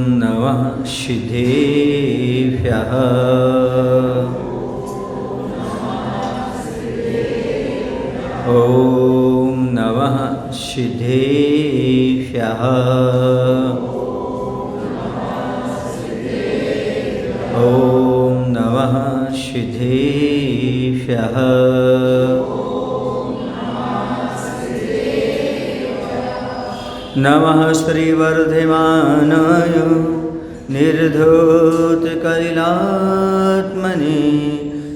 नमः सिद्धेभ्यः। ॐ नमः सिद्धेभ्यः। ॐ नमः सिद्धेभ्यः। नमः श्रीवर्धमानाय निर्धूतकलिलात्मने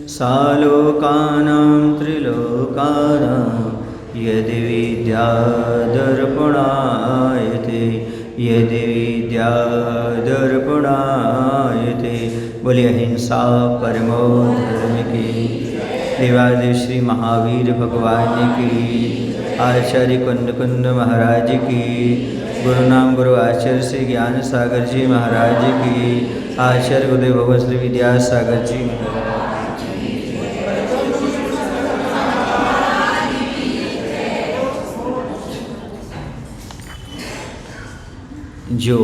सालोकानां त्रिलोकानां यदि विद्यादर्पणायते यदि विद्यादर्पणायते। बोलिए अहिंसा परमो धर्म की। देवादेव श्री महावीर भगवान की। आचार्य कुंद कुंद महाराज की। गुरु नाम गुरु आचार्य श्री ज्ञान सागर जी महाराज की। आचार्य गुरुदेव भगवत श्री विद्यासागर जी महाराज। जो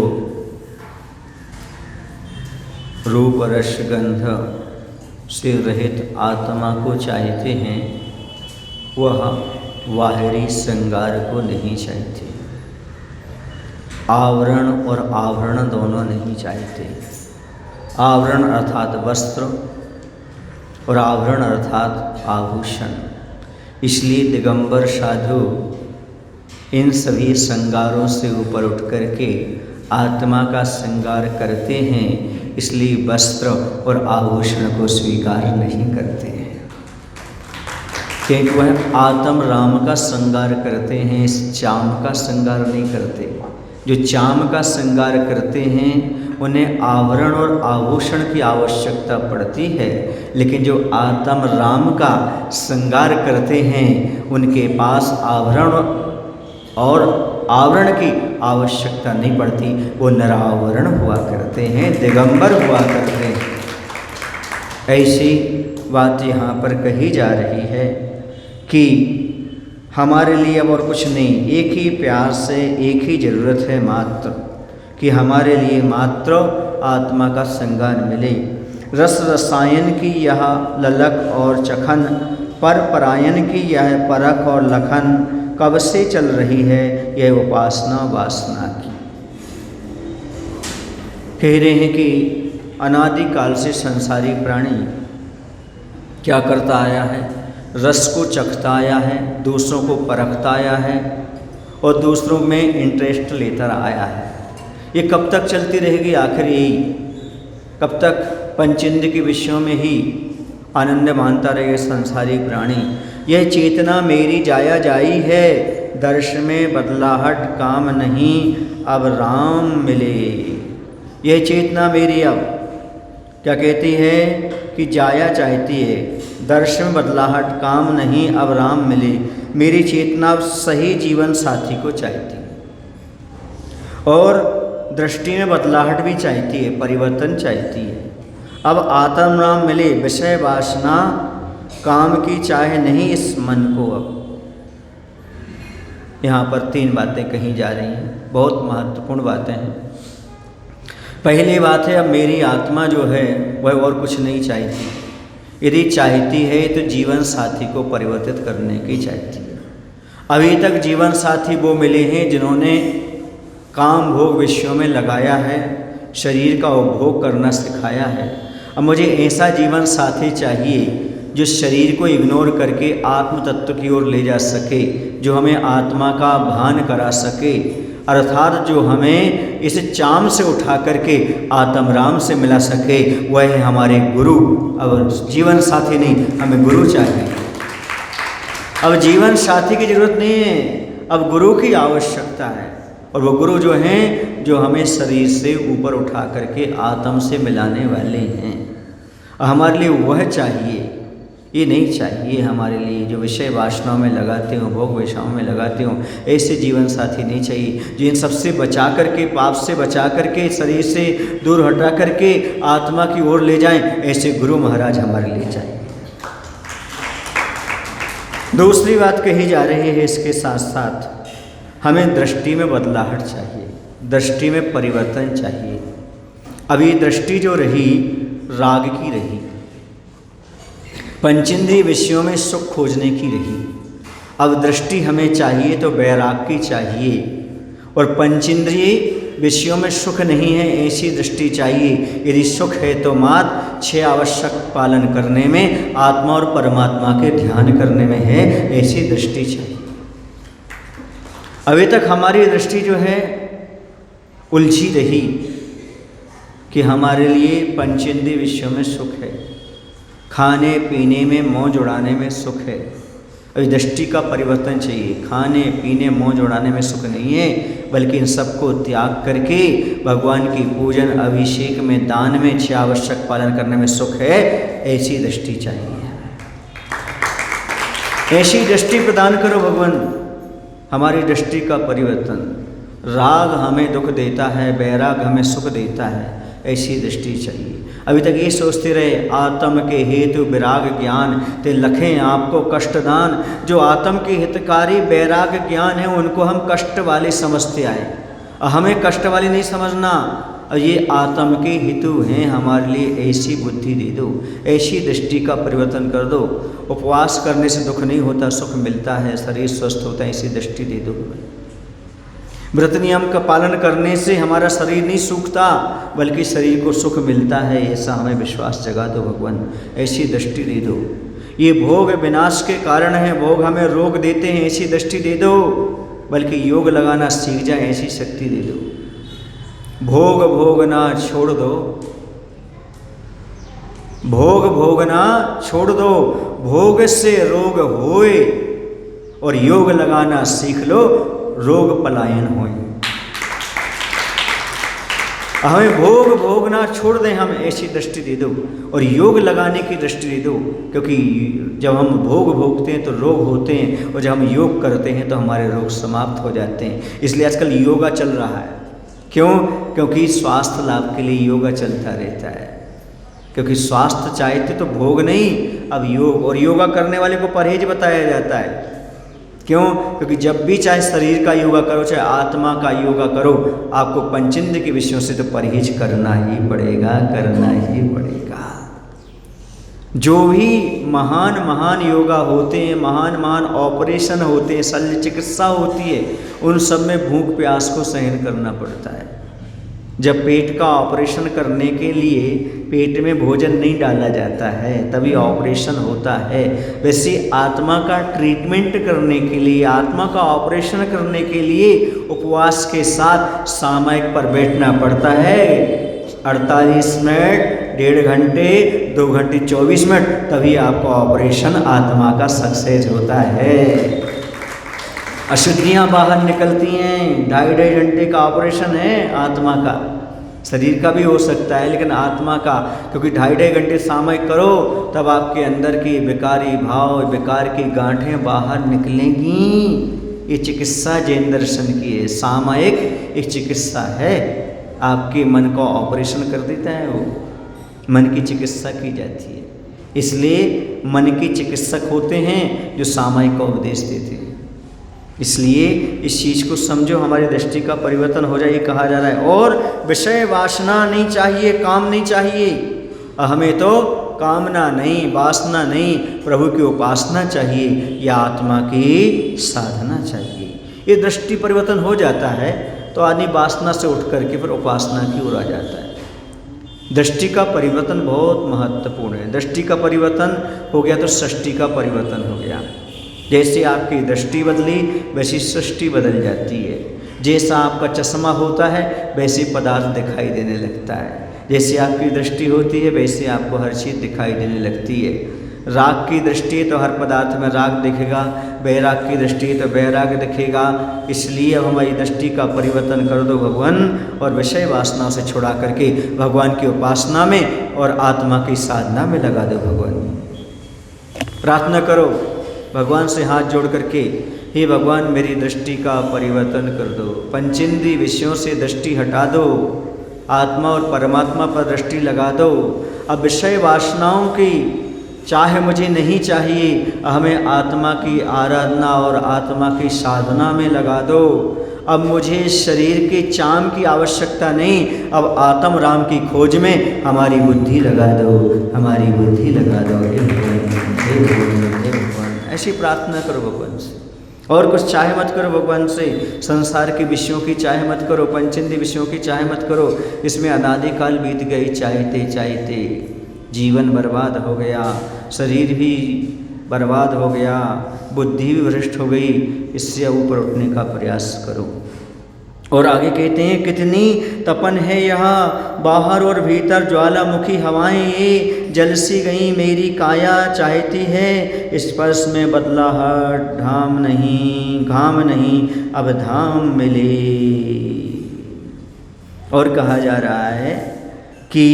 रूप रस गंध से रहित आत्मा को चाहते हैं वह बाहरी श्रृंगार को नहीं चाहते। आवरण और आवरण दोनों नहीं चाहते। आवरण अर्थात वस्त्र और आवरण अर्थात आभूषण। इसलिए दिगंबर साधु इन सभी श्रृंगारों से ऊपर उठ करके आत्मा का श्रृंगार करते हैं। इसलिए वस्त्र और आभूषण को स्वीकार नहीं करते हैं, क्योंकि वह आत्म राम का श्रृंगार करते हैं, इस चाम का श्रृंगार नहीं करते। जो चाम का श्रृंगार करते हैं उन्हें आवरण और आभूषण की आवश्यकता पड़ती है, लेकिन जो आत्म राम का श्रृंगार करते हैं उनके पास आभरण और आवरण की आवश्यकता नहीं पड़ती। वो निरावरण हुआ करते हैं, दिगंबर हुआ करते हैं। ऐसी बात यहाँ पर कही जा रही है कि हमारे लिए अब और कुछ नहीं, एक ही प्यास है, एक ही ज़रूरत है मात्र कि हमारे लिए मात्र आत्मा का श्रृंगार मिले। रस रसायन की यह ललक और चखन, पर परायण की यह परख और लखन कब से चल रही है यह उपासना वासना की। कह रहे हैं कि अनादिकाल से संसारी प्राणी क्या करता आया है? रस को चखता आया है, दूसरों को परखता आया है और दूसरों में इंटरेस्ट लेता आया है। ये कब तक चलती रहेगी? आखिर यही कब तक पंचेंद्र के विषयों में ही आनंद मानता रहेगा संसारी प्राणी। यह चेतना मेरी जाया जाई है, दर्श में बदलाहट काम नहीं, अब राम मिले। यह चेतना मेरी अब क्या कहती है कि जाया चाहती है, दर्श में बदलाहट काम नहीं, अब राम मिले। मेरी चेतना सही जीवन साथी को चाहती है और दृष्टि में बदलाहट भी चाहती है, परिवर्तन चाहती है। अब आत्म राम मिले, विषय वासना काम की चाहे नहीं इस मन को। अब यहाँ पर 3 बातें कही जा रही हैं, बहुत महत्वपूर्ण बातें हैं। पहली बात है, अब मेरी आत्मा जो है वह और कुछ नहीं चाहती। यदि चाहती है तो जीवन साथी को परिवर्तित करने की चाहती है। अभी तक जीवन साथी वो मिले हैं जिन्होंने काम भोग विषयों में लगाया है, शरीर का उपभोग करना सिखाया है। अब मुझे ऐसा जीवन साथी चाहिए जो शरीर को इग्नोर करके आत्म तत्व की ओर ले जा सके, जो हमें आत्मा का भान करा सके, अर्थात जो हमें इस चाम से उठा करके आत्म राम से मिला सके। वह है हमारे गुरु। अब जीवन साथी नहीं, हमें गुरु चाहिए। अब जीवन साथी की जरूरत नहीं है, अब गुरु की आवश्यकता है। और वो गुरु जो हैं जो हमें शरीर से ऊपर उठा करके आत्म से मिलाने वाले हैं। हमारे लिए वह चाहिए, ये नहीं चाहिए हमारे लिए जो विषय वासनाओं में लगाते हो, भोग विषयों में लगाते हो। ऐसे जीवन साथी नहीं चाहिए जो इन सबसे बचा करके, पाप से बचा करके, शरीर से दूर हटा करके आत्मा की ओर ले जाएं। ऐसे गुरु महाराज हमारे लिए चाहिए। दूसरी बात कही जा रही है, इसके साथ साथ हमें दृष्टि में बदलाहट चाहिए। दृष्टि में परिवर्तन चाहिए। अभी दृष्टि जो रही राग की रही, पंचेंद्रिय विषयों में सुख खोजने की रही। अब दृष्टि हमें चाहिए तो वैराग की चाहिए, और पंचेंद्रिय विषयों में सुख नहीं है ऐसी दृष्टि चाहिए। यदि सुख है तो मात्र 6 आवश्यक पालन करने में, आत्मा और परमात्मा के ध्यान करने में है, ऐसी दृष्टि चाहिए। अभी तक हमारी दृष्टि जो है उलझी रही कि हमारे लिए पंचेंद्रिय विषयों में सुख है, खाने पीने में मौज उड़ाने में सुख है। अभी दृष्टि का परिवर्तन चाहिए। खाने पीने मौज उड़ाने में सुख नहीं है, बल्कि इन सबको त्याग करके भगवान की पूजन, अभिषेक में, दान में, 6 आवश्यक पालन करने में सुख है, ऐसी दृष्टि चाहिए। ऐसी दृष्टि प्रदान करो भगवान। हमारी दृष्टि का परिवर्तन, राग हमें दुख देता है, वैराग हमें सुख देता है, ऐसी दृष्टि चाहिए। अभी तक ये सोचते रहे आत्म के हेतु विराग ज्ञान ते लखें आपको कष्टदान। जो आत्म के हितकारी वैराग ज्ञान है उनको हम कष्ट वाले समझते आए, हमें कष्ट वाले नहीं समझना। ये आत्म के हेतु हैं हमारे लिए, ऐसी बुद्धि दे दो, ऐसी दृष्टि का परिवर्तन कर दो। उपवास करने से दुख नहीं होता, सुख मिलता है, शरीर स्वस्थ होता है, ऐसी दृष्टि दे दो। व्रत नियम का पालन करने से हमारा शरीर नहीं सूखता, बल्कि शरीर को सुख मिलता है, ऐसा हमें विश्वास जगा दो भगवान, ऐसी दृष्टि दे दो। ये भोग विनाश के कारण है, भोग हमें रोग देते हैं, ऐसी दृष्टि दे दो, बल्कि योग लगाना सीख जाए, ऐसी शक्ति दे दो। भोग भोगना छोड़ दो, भोग भोगना छोड़ दो, भोग से रोग होए, और योग लगाना सीख लो, रोग पलायन होए। हमें भोग भोगना छोड़ दें, हम ऐसी दृष्टि दे दो, और योग लगाने की दृष्टि दे दो। क्योंकि जब हम भोग भोगते हैं तो रोग होते हैं, और जब हम योग करते हैं तो हमारे रोग समाप्त हो जाते हैं। इसलिए आजकल योगा चल रहा है। क्यों? क्योंकि स्वास्थ्य लाभ के लिए योगा चलता रहता है। क्योंकि स्वास्थ्य चाहते तो भोग नहीं, अब योग, और योगा करने वाले को परहेज बताया जाता है। क्यों? क्योंकि जब भी चाहे शरीर का योगा करो, चाहे आत्मा का योगा करो, आपको पंचेंद्रिय के विषयों से तो परहेज करना ही पड़ेगा, करना ही पड़ेगा। जो भी महान महान योगा होते हैं, महान महान ऑपरेशन होते हैं, शल्य चिकित्सा होती है, उन सब में भूख प्यास को सहन करना पड़ता है। जब पेट का ऑपरेशन करने के लिए पेट में भोजन नहीं डाला जाता है, तभी ऑपरेशन होता है। वैसे आत्मा का ट्रीटमेंट करने के लिए, आत्मा का ऑपरेशन करने के लिए उपवास के साथ सामयिक पर बैठना पड़ता है। 48 मिनट, 1.5 घंटे, 2 घंटे 24 मिनट, तभी आपका ऑपरेशन आत्मा का सक्सेस होता है। अशुद्धियाँ बाहर निकलती हैं। 2.5 घंटे का ऑपरेशन है आत्मा का। शरीर का भी हो सकता है, लेकिन आत्मा का, क्योंकि 2.5 घंटे सामयिक करो, तब आपके अंदर की विकारी भाव, विकार की गांठें बाहर निकलेंगी। ये चिकित्सा जैन दर्शन की है। सामयिक एक चिकित्सा है, आपके मन का ऑपरेशन कर देता है, वो मन की चिकित्सा की जाती है। इसलिए मन के चिकित्सक होते हैं जो सामयिक का उपदेश देते हैं। इसलिए इस चीज़ को समझो, हमारी दृष्टि का परिवर्तन हो जाए, ये कहा जा रहा है। और विषय वासना नहीं चाहिए, काम नहीं चाहिए। हमें तो कामना नहीं, वासना नहीं, प्रभु की उपासना चाहिए, या आत्मा की साधना चाहिए। ये दृष्टि परिवर्तन हो जाता है तो आदमी वासना से उठ करके फिर उपासना की ओर आ जाता है। दृष्टि का परिवर्तन बहुत महत्वपूर्ण है। दृष्टि का परिवर्तन हो गया तो सृष्टि का परिवर्तन हो गया। जैसे आपकी दृष्टि बदली, वैसी सृष्टि बदल जाती है। जैसा आपका चश्मा होता है, वैसे पदार्थ दिखाई देने लगता है। जैसे आपकी दृष्टि होती है, वैसे आपको हर चीज़ दिखाई देने लगती है। राग की दृष्टि है तो हर पदार्थ में राग दिखेगा, वैराग की दृष्टि है तो वैराग दिखेगा। इसलिए अब हमारी दृष्टि का परिवर्तन कर दो भगवान, और विषय वासनाओं से छुड़ा करके भगवान की उपासना में और आत्मा की साधना में लगा दो। भगवान प्रार्थना करो भगवान से हाथ जोड़ करके, हे भगवान मेरी दृष्टि का परिवर्तन कर दो, पंचेंद्रिय विषयों से दृष्टि हटा दो, आत्मा और परमात्मा पर दृष्टि लगा दो। अब विषय वासनाओं की चाहे मुझे नहीं चाहिए, हमें आत्मा की आराधना और आत्मा की साधना में लगा दो। अब मुझे शरीर के चाम की आवश्यकता नहीं, अब आत्म राम की खोज में हमारी बुद्धि लगा दो, हमारी बुद्धि लगा दो। हे भगवान, ऐसी प्रार्थना करो भगवान से। और कुछ चाहे मत करो भगवान से, संसार के विषयों की चाहे मत करो, पंचेंद्रिय विषयों की चाहे मत करो। इसमें अनादिकाल बीत गई, चाहते चाहते जीवन बर्बाद हो गया, शरीर भी बर्बाद हो गया, बुद्धि भी भ्रष्ट हो गई। इससे ऊपर उठने का प्रयास करो। और आगे कहते हैं, कितनी तपन है यहाँ, बाहर और भीतर ज्वालामुखी हवाएं ये, जल सी गई मेरी काया, चाहती है स्पर्श में बदलाहट, घाम नहीं अब धाम मिले। और कहा जा रहा है कि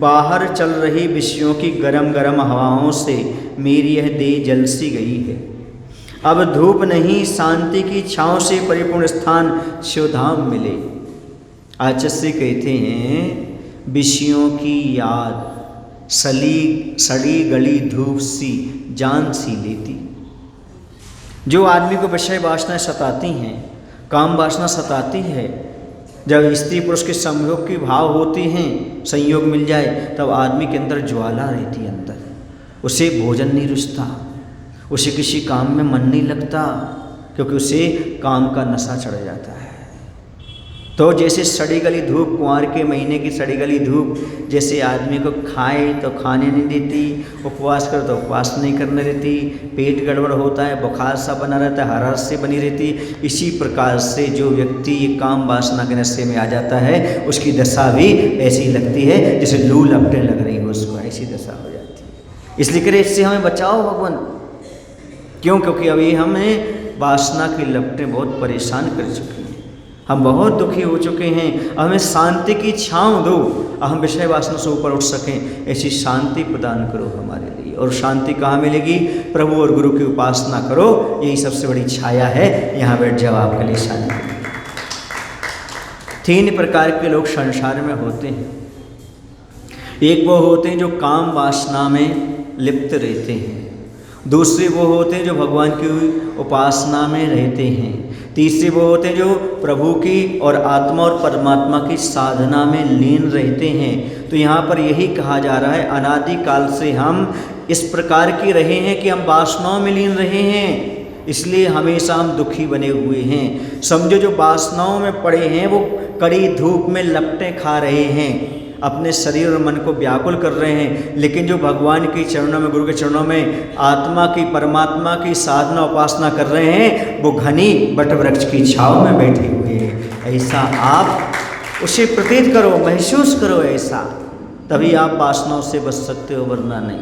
बाहर चल रही विषयों की गरम गरम हवाओं से मेरी यह देह जल सी गई है। अब धूप नहीं, शांति की छाँव से परिपूर्ण स्थान शिवधाम मिले। आचार्य कहते हैं, विषयों की याद सड़ी गली धूप सी जान सी लेती। जो आदमी को विषय वासनाएं सताती हैं, काम वासना सताती है, जब स्त्री पुरुष के संयोग की भाव होती हैं, संयोग मिल जाए, तब आदमी के अंदर ज्वाला रहती है अंदर। उसे भोजन नहीं रुचता, उसे किसी काम में मन नहीं लगता, क्योंकि उसे काम का नशा चढ़ जाता है। तो जैसे सड़ी गली धूप, कुंवार के महीने की सड़ी गली धूप, जैसे आदमी को खाए तो खाने नहीं देती, उपवास कर तो उपवास नहीं करने देती, पेट गड़बड़ होता है, बुखार सा बना रहता है, हरास से बनी रहती। इसी प्रकार से जो व्यक्ति ये काम वासना के नशे में आ जाता है, उसकी दशा भी ऐसी लगती है जैसे लू लपटें लग रही हो, उसको ऐसी दशा हो जाती है। इसलिए करे इससे हमें बचाओ भगवान। क्यों? क्योंकि अभी हमें वासना की लपटें बहुत परेशान कर चुकी हैं, हम बहुत दुखी हो चुके हैं। हमें शांति की छाँव दो, हम विषय वासना से ऊपर उठ सकें, ऐसी शांति प्रदान करो हमारे लिए। और शांति कहाँ मिलेगी? प्रभु और गुरु की उपासना करो, यही सबसे बड़ी छाया है। यहाँ बैठ जाओ, आपके लिए शांति। 3 प्रकार के लोग संसार में होते हैं। एक वो होते हैं जो काम वासना में लिप्त रहते हैं, दूसरे वो होते हैं जो भगवान की उपासना में रहते हैं, तीसरे वो होते हैं जो प्रभु की और आत्मा और परमात्मा की साधना में लीन रहते हैं। तो यहाँ पर यही कहा जा रहा है, अनादिकाल से हम इस प्रकार के रहे हैं कि हम वासनाओं में लीन रहे हैं, इसलिए हमेशा हम दुखी बने हुए हैं। समझो जो वासनाओं में पड़े हैं वो कड़ी धूप में लपटें खा रहे हैं, अपने शरीर और मन को व्याकुल कर रहे हैं। लेकिन जो भगवान के चरणों में, गुरु के चरणों में आत्मा की, परमात्मा की साधना उपासना कर रहे हैं, वो घनी बट वृक्ष की छाँव में बैठे हुए हैं। ऐसा आप उसे प्रतीत करो, महसूस करो ऐसा, तभी आप वासनाओं से बच सकते हो, वरना नहीं।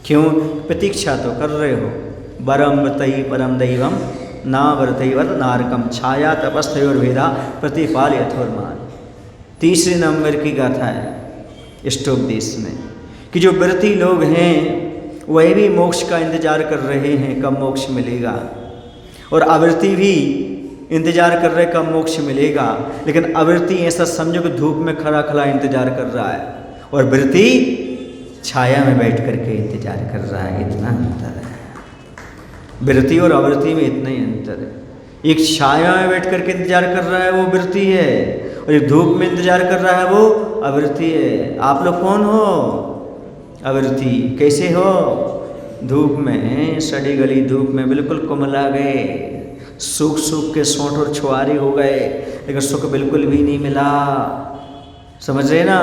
क्यों? प्रतीक्षा तो कर रहे हो। वरम व्रतई परम दैवम ना व्रतैवर नारकम छाया तपस्थयोर्भेदा प्रतिपाल यथोर्मान। 3 नंबर की गाथा है इष्टोपदेश में कि जो व्रती लोग हैं वह भी मोक्ष का इंतजार कर रहे हैं, कब मोक्ष मिलेगा, और अवृत्ति भी इंतजार कर रहे कब मोक्ष मिलेगा। लेकिन अवृत्ति ऐसा समझो कि धूप में खड़ा खड़ा इंतजार कर रहा है, और वृत्ति छाया में बैठ करके इंतजार कर रहा है। इतना अंतर है, वृत्ति और अवृत्ति में इतना ही अंतर है। एक छाया में बैठ करके इंतजार कर रहा है वो वृत्ति है, और एक धूप में इंतजार कर रहा है वो अवृत्ति है। आप लोग कौन हो? अवृत्ति। कैसे हो? धूप में, सड़ी गली धूप में बिल्कुल कुमला गए, सूख सूख के सोंठ और छुआरी हो गए, लेकिन सुख बिल्कुल भी नहीं मिला। समझ रहे ना?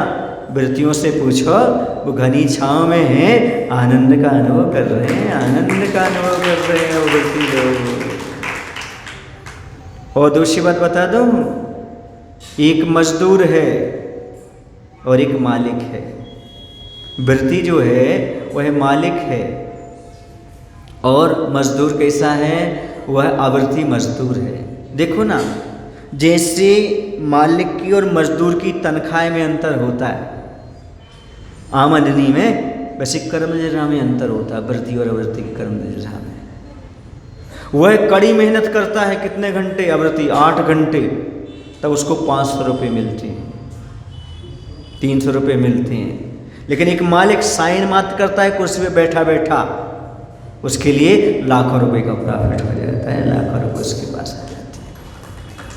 वृत्तियों से पूछो, वो घनी छाँव में हैं, आनंद का अनुभव कर रहे हैं, आनंद का अनुभव कर रहे हैं वो वृत्ति लोग। और दूसरी बात बता दूं, एक मजदूर है और एक मालिक है। वृत्ति जो है वह मालिक है, और मजदूर कैसा है? वह आवृत्ति मजदूर है। देखो ना, जैसे मालिक की और मजदूर की तनख्वाह में अंतर होता है, आमदनी में, वैसे कर्म निर्वाह में अंतर होता है। वृत्ति और अवृत्ति की कर्म निर्वाह में वह कड़ी मेहनत करता है, कितने घंटे? अवृत्ति 8 घंटे, तब उसको 500 रुपये मिलते हैं, 300 रुपये मिलते हैं। लेकिन एक मालिक साइन मात्र करता है कुर्सी पे बैठा बैठा, उसके लिए लाखों रुपए का प्रॉफिट हो जाता है, लाखों रुपये उसके पास आ जाते हैं।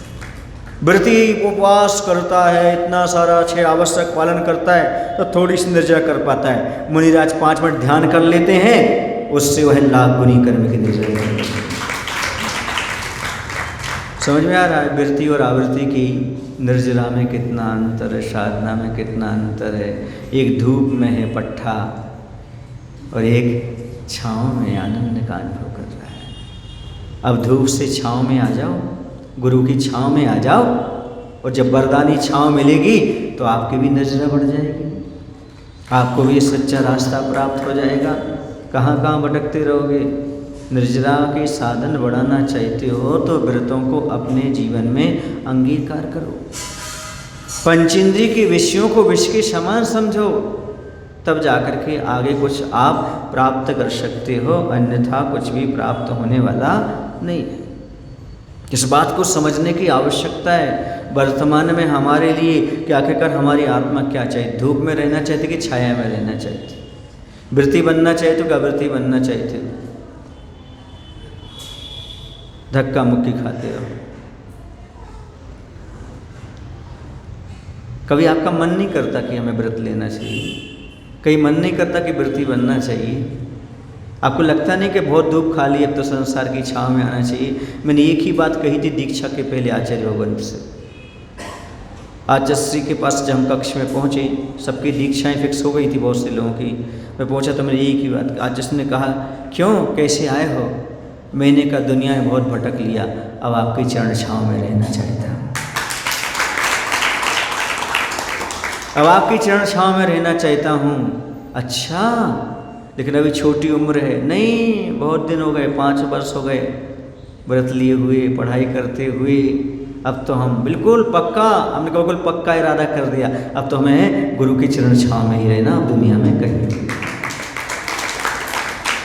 व्रती उपवास करता है, इतना सारा 6 आवश्यक पालन करता है, तो थोड़ी सी निर्जरा कर पाता है। मुनिराज 5 मिनट ध्यान कर लेते हैं, उससे वह लाख गुनी कर्म की निर्जरा। समझ में आ रहा है व्रती और आवृत्ति की निर्जरा में कितना अंतर है, साधना में कितना अंतर है। एक धूप में है पट्ठा और एक छाँव में आनंद का अनुभव कर रहा है। अब धूप से छाँव में आ जाओ, गुरु की छाँव में आ जाओ, और जब वरदानी छाँव मिलेगी तो आपकी भी निर्जरा बढ़ जाएगी, आपको भी सच्चा रास्ता प्राप्त हो जाएगा। कहाँ कहाँ भटकते रहोगे। निर्जरा के साधन बढ़ाना चाहते हो तो व्रतों को अपने जीवन में अंगीकार करो। पंचेंद्रिय के विषयों को विष के समान समझो, तब जाकर के आगे कुछ आप प्राप्त कर सकते हो, अन्यथा कुछ भी प्राप्त होने वाला नहीं है। इस बात को समझने की आवश्यकता है। वर्तमान में हमारे लिए कि आखिरकार हमारी आत्मा क्या चाहिए, धूप में रहना चाहती कि छाया में रहना चाहती, व्रती बनना चाहिए तो क्या व्रती बनना चाहते, धक्का मुक्की खाते हो। कभी आपका मन नहीं करता कि हमें व्रत लेना चाहिए, कहीं मन नहीं करता कि व्रती बनना चाहिए। आपको लगता नहीं कि बहुत धूप खा ली, अब तो संसार की छाँव में आना चाहिए। मैंने एक ही बात कही थी दीक्षा के पहले आचार्य भगवंत से। आचार्य के पास जब हम कक्ष में पहुँचे, सबकी दीक्षाएं फिक्स हो गई थी बहुत से लोगों की। मैं पहुँचा तो मैंने एक ही बात, आचार्य ने कहा क्यों, कैसे आए हो। मैंने कहा दुनिया में बहुत भटक लिया, अब आपकी चरण छाँव में रहना चाहता हूँ, अब आपकी चरण छाँव में रहना चाहता हूँ। अच्छा, लेकिन अभी छोटी उम्र है। नहीं, बहुत दिन हो गए, 5 वर्ष हो गए व्रत लिए हुए, पढ़ाई करते हुए। अब तो हम बिल्कुल पक्का, हमने बिल्कुल पक्का इरादा कर दिया, अब तो हमें गुरु की चरण छाँव में ही रहना, अब दुनिया में कहीं।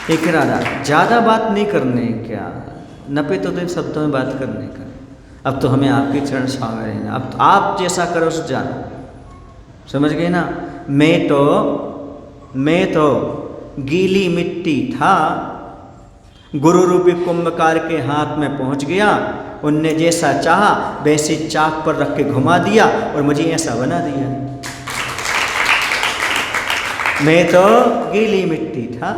एक इरादा, ज़्यादा बात नहीं करने, क्या नपे तो शब्दों में बात करने का। अब तो हमें आपकी चरण छाँव में रहना, अब तो आप जैसा करो सो जाना। समझ गए ना। मैं तो गीली मिट्टी था, गुरु रूपी कुंभकार के हाथ में पहुंच गया। उनने जैसा चाहा वैसे चाक पर रख के घुमा दिया और मुझे ऐसा बना दिया। मैं तो गीली मिट्टी था,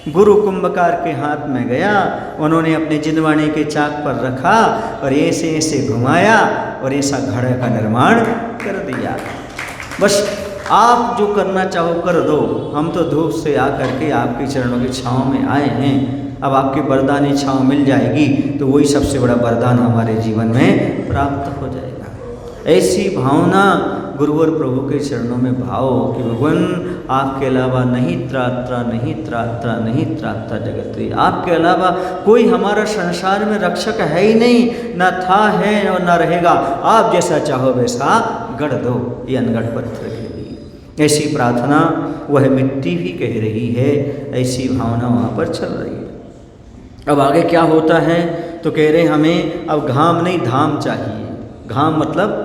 गुरु कुंभकार के हाथ में गया, उन्होंने अपने जिनवाणी के चाक पर रखा और ऐसे ऐसे घुमाया और ऐसा घड़े का निर्माण कर दिया। बस आप जो करना चाहो कर दो। हम तो धूप से आकर के आपके चरणों की छाँव में आए हैं, अब आपकी वरदानी छाँव मिल जाएगी तो वही सबसे बड़ा वरदान हमारे जीवन में प्राप्त हो जाएगा। ऐसी भावना गुरु और प्रभु के चरणों में भाव कि भगवान आपके अलावा नहीं त्रात्रा नहीं त्रात्रा नहीं त्रात्रा जगत, आपके अलावा कोई हमारा संसार में रक्षक है ही नहीं, ना था है और ना रहेगा। आप जैसा चाहो वैसा गढ़ दो, ये अनगढ़ पत्थर के लिए। ऐसी प्रार्थना वह मिट्टी भी कह रही है, ऐसी भावना वहाँ पर चल रही है। अब आगे क्या होता है तो कह रहे हमें अब घाम नहीं धाम चाहिए। घाम मतलब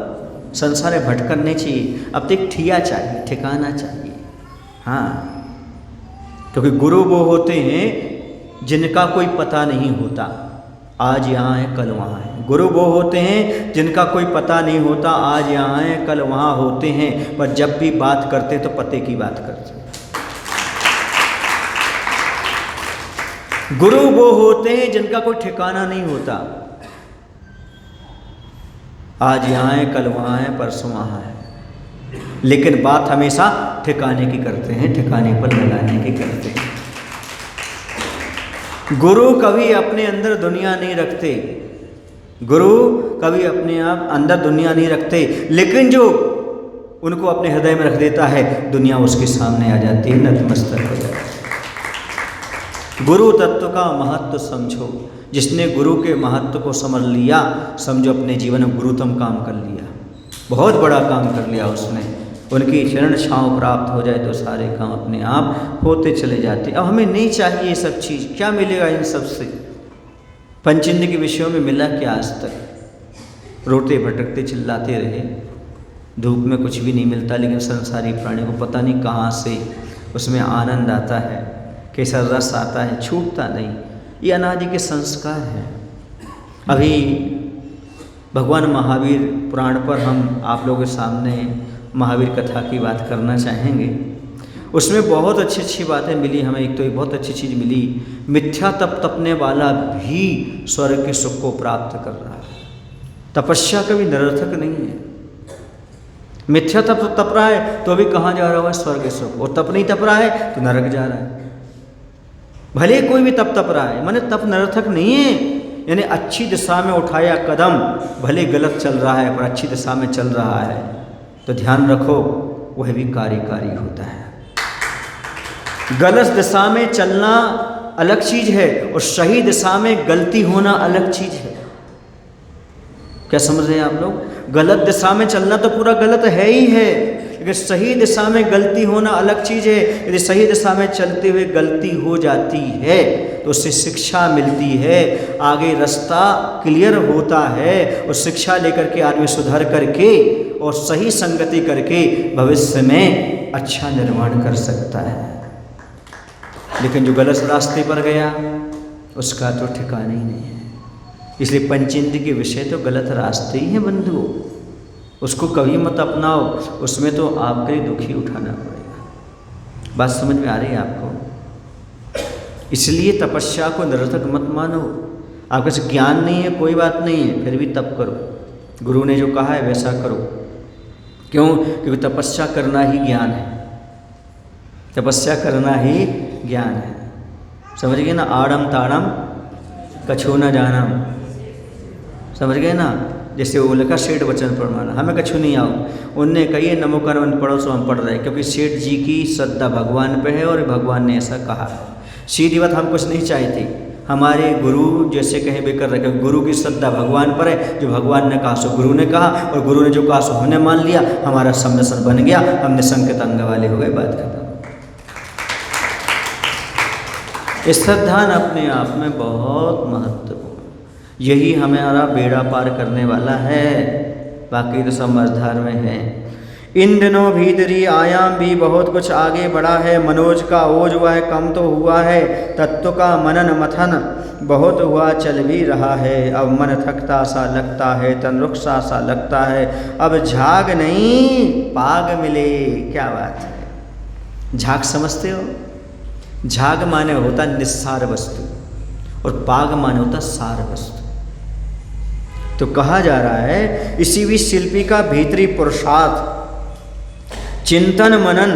संसार में भटकन नहीं चाहिए, अब तो एक ठिया चाहिए, ठिकाना चाहिए। हाँ, क्योंकि गुरु वो होते हैं जिनका कोई पता नहीं होता, आज यहाँ है कल वहाँ है। गुरु वो होते हैं जिनका कोई पता नहीं होता, आज यहाँ है कल वहाँ होते हैं, पर जब भी बात करते तो पते की बात करते हैं। गुरु वो होते हैं जिनका कोई ठिकाना नहीं होता, आज यहाँ है कल वहाँ है परसों वहाँ है, लेकिन बात हमेशा ठिकाने की करते हैं, ठिकाने पर लगाने की करते हैं। गुरु कभी अपने अंदर दुनिया नहीं रखते, गुरु कभी अपने आप अंदर दुनिया नहीं रखते, लेकिन जो उनको अपने हृदय में रख देता है दुनिया उसके सामने आ जाती है, नतमस्तक हो जाती है। गुरु तत्व का महत्व समझो, जिसने गुरु के महत्व को समझ लिया, समझो अपने जीवन में गुरुतम काम कर लिया, बहुत बड़ा काम कर लिया उसने। उनकी चरण छाँव प्राप्त हो जाए तो सारे काम अपने आप होते चले जाते। अब हमें नहीं चाहिए ये सब चीज़, क्या मिलेगा इन सब से? पंचेंद्र के विषयों में मिला क्या आज तक? रोते भटकते चिल्लाते रहे, धूप में कुछ भी नहीं मिलता, लेकिन संसारी प्राणी को पता नहीं कहाँ से उसमें आनंद आता है, कैसा रस आता है, छूटता नहीं। ये अनादि के संस्कार हैं। अभी भगवान महावीर पुराण पर हम आप लोगों के सामने महावीर कथा की बात करना चाहेंगे। उसमें बहुत अच्छी अच्छी बातें मिली हमें। एक तो एक बहुत अच्छी चीज़ मिली, मिथ्या तप तपने वाला भी स्वर्ग के सुख को प्राप्त कर रहा है। तपस्या कभी निरर्थक नहीं है। मिथ्या तप तप रहा है तो अभी कहाँ जा रहा है? स्वर्ग के सुख। और तप नहीं तप रहा है तो नरक जा रहा है। भले कोई भी तप रहा है, माने तप निरर्थक नहीं है। यानी अच्छी दिशा में उठाया कदम, भले गलत चल रहा है पर अच्छी दिशा में चल रहा है तो ध्यान रखो वह भी कार्यकारी होता है। गलत दिशा में चलना अलग चीज है और सही दिशा में गलती होना अलग चीज है। क्या समझ रहे हैं आप लोग? गलत दिशा में चलना तो पूरा गलत है ही है, लेकिन सही दिशा में गलती होना अलग चीज है। यदि सही दिशा में चलते हुए गलती हो जाती है तो उससे शिक्षा मिलती है, आगे रास्ता क्लियर होता है और शिक्षा लेकर के आदमी सुधर करके और सही संगति करके भविष्य में अच्छा निर्माण कर सकता है। लेकिन जो गलत रास्ते पर गया उसका तो ठिकाना ही नहीं है। इसलिए पंचेंद्रिय के विषय तो गलत रास्ते ही हैं बंधुओं, उसको कभी मत अपनाओ, उसमें तो आपके लिए दुखी उठाना पड़ेगा। बात समझ में आ रही है आपको? इसलिए तपस्या को निरर्थक मत मानो। आपके पास ज्ञान नहीं है कोई बात नहीं है, फिर भी तप करो। गुरु ने जो कहा है वैसा करो। क्यों? क्योंकि तपस्या करना ही ज्ञान है। तपस्या करना ही ज्ञान है। समझ गए ना? आड़म ताड़म कछु न जानम। समझ गए ना? जैसे वो लिखा सेठ वचन प्रमाण, हमें कछु नहीं आओ। उनने कही नमो का नमन पढ़ो सो हम पढ़ रहे, क्योंकि सेठ जी की श्रद्धा भगवान पे है और भगवान ने ऐसा कहा। सीधी बात, हम कुछ नहीं चाहते, हमारे गुरु जैसे कहे वे कर रहे, क्योंकि गुरु की श्रद्धा भगवान पर है। जो भगवान ने कहा सो गुरु ने कहा और गुरु ने जो कहा सो हमने मान लिया। हमारा संरक्षण बन गया, हमने संकेत अंग वाले हो गए। बात खत्म। श्रद्धा अपने आप में बहुत महत्वपूर्ण, यही हमारा बेड़ा पार करने वाला है। बाकी तो समझदार में है। इन दिनों भीतरी आयाम भी बहुत कुछ आगे बढ़ा है। मनोज का ओज हुआ है, कम तो हुआ है। तत्व का मनन मथन बहुत हुआ, चल भी रहा है। अब मन थकता सा लगता है, तन रुखसा सा लगता है। अब झाग नहीं पाग मिले। क्या बात है! झाग समझते हो? झाग माने होता निस्सार वस्तु और पाग माने होता सार वस्तु। तो कहा जा रहा है इसी भी शिल्पी का भीतरी पुरुषार्थ चिंतन मनन